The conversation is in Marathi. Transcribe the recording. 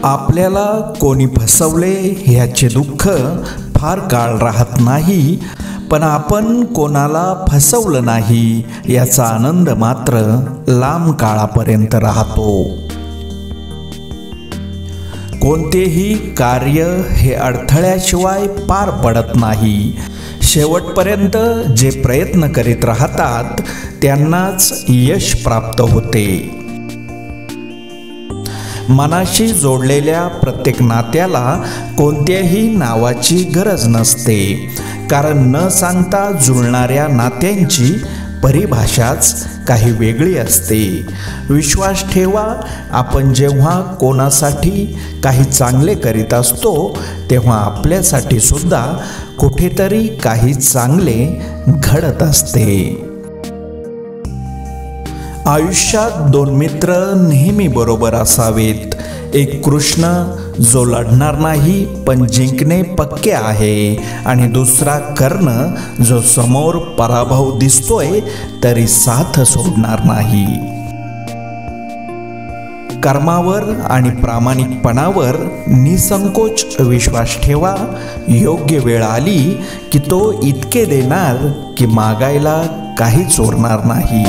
आपल्याला कोणी फसवले ह्याचे दुःख फार काळ राहत नाही, पण आपण कोणाला फसवलं नाही याचा आनंद मात्र लांब काळापर्यंत राहतो। कोणतेही कार्य हे अडथळ्याशिवाय पार पडत नाही। शेवटपर्यंत जे प्रयत्न करीत राहतात त्यांनाच यश प्राप्त होते। मनाशी जोडलेल्या प्रत्येक नात्याला कोणत्याही नावाची गरज नसते, कारण न सांगता जुळणाऱ्या नात्यांची परिभाषाच काही वेगळी असते। विश्वास ठेवा, आपण जेव्हा कोणासाठी काही चांगले करीत असतो तेव्हा आपल्यासाठी सुद्धा कुठेतरी काही चांगले घडत असते। आयुष्यात दोन मित्र नेहमी बरोबर असावेत। एक कृष्ण जो लढणार नाही पण जिंकणे पक्के आहे, आणि दुसरा कर्ण जो समोर पराभव दिसतोय तरी साथ सोडणार नाही। कर्मावर आणि प्रामाणिकपणावर निसंकोच विश्वास ठेवा। योग्य वेळ आली की तो इतके देणार की मागायला काहीच उरणार नाही।